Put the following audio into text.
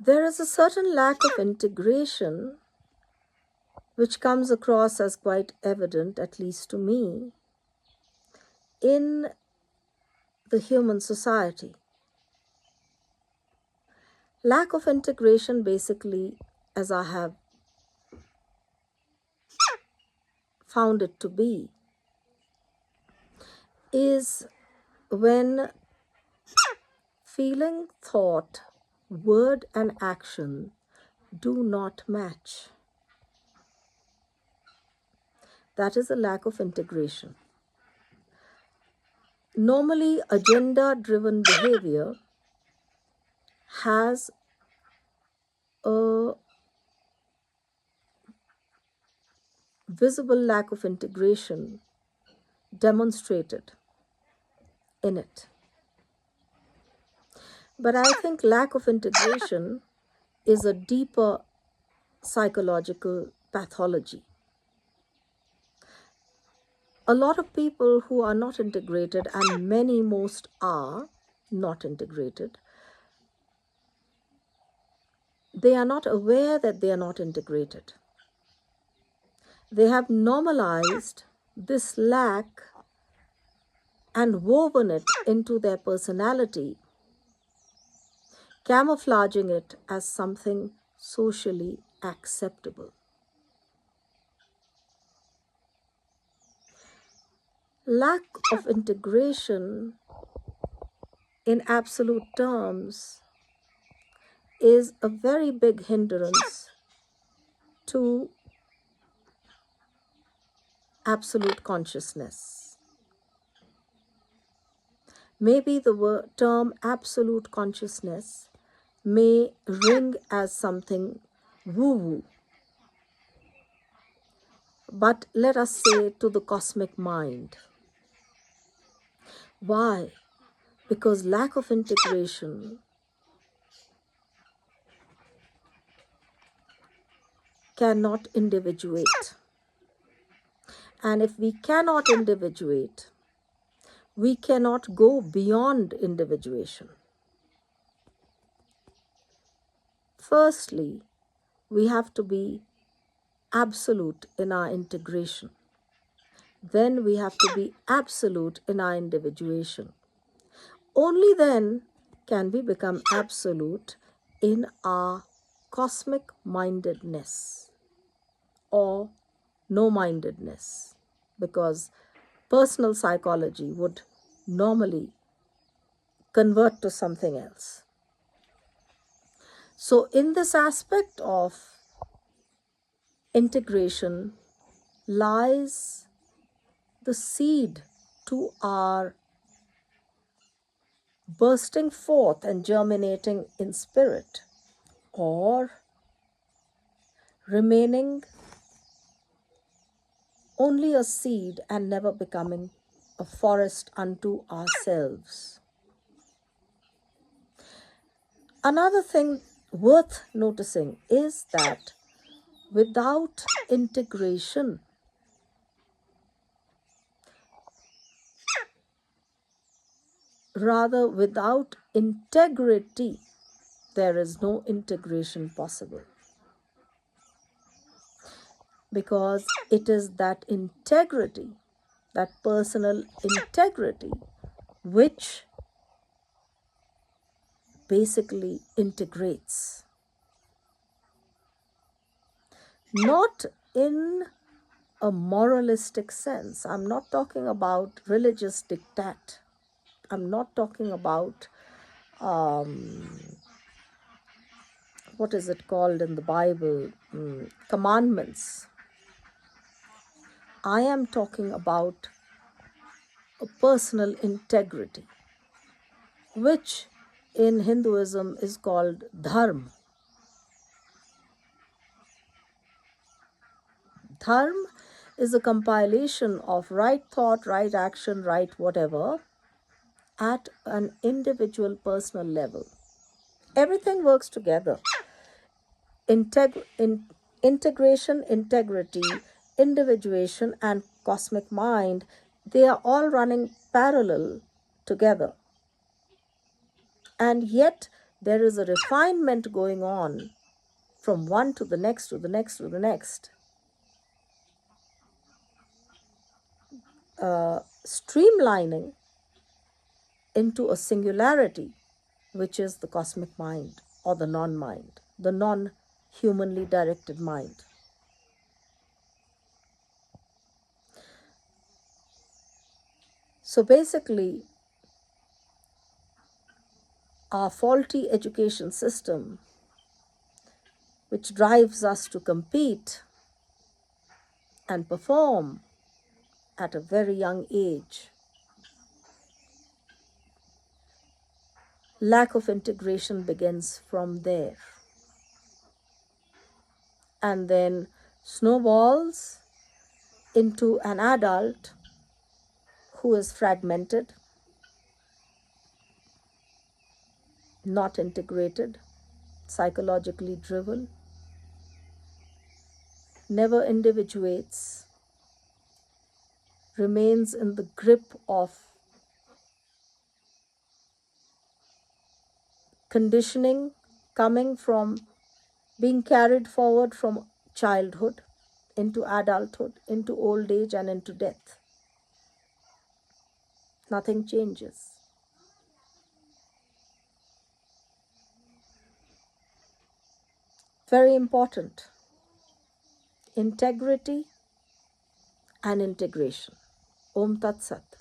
There is a certain lack of integration which comes across as quite evident, at least to me, in the human society. Lack of integration, basically, as I have found it to be, is when feeling, thought, word, and action do not match. That is a lack of integration. Normally, agenda driven behavior has a visible lack of integration demonstrated in it. But I think lack of integration is a deeper psychological pathology. A lot of people who are not integrated, and most are not integrated, they are not aware that they are not integrated. They have normalized this lack and woven it into their personality, camouflaging it as something socially acceptable. Lack of integration in absolute terms is a very big hindrance to absolute consciousness. Maybe the term absolute consciousness may ring as something woo-woo, but let us say to the cosmic mind. Why? Because lack of integration cannot individuate. And if we cannot individuate, we cannot go beyond individuation. Firstly, we have to be absolute in our integration. Then we have to be absolute in our individuation. Only then can we become absolute in our cosmic mindedness or no-mindedness, because personal psychology would normally convert to something else. So in this aspect of integration lies the seed to our bursting forth and germinating in spirit, or remaining only a seed and never becoming a forest unto ourselves. Another thing worth noticing is that without integration, rather without integrity, there is no integration possible. Because it is that integrity, that personal integrity, which basically integrates. Not in a moralistic sense. I'm not talking about religious diktat. I'm not talking about what is it called in the Bible? Commandments. I am talking about a personal integrity, which in Hinduism is called dharma. Dharma is a compilation of right thought, right action, right whatever at an individual personal level. Everything works together. Integration, integrity, individuation, and cosmic mind, they are all running parallel together. And yet There is a refinement going on from one to the next, to the next, to the next. Streamlining into a singularity, which is the cosmic mind or the non mind, the non humanly directed mind. So basically, our faulty education system, which drives us to compete and perform at a very young age, lack of integration begins from there and then snowballs into an adult who is fragmented, not integrated, psychologically driven, never individuates, remains in the grip of conditioning coming from being carried forward from childhood into adulthood, into old age, and into death. Nothing changes. Very important. Integrity and integration. Om Tat Sat.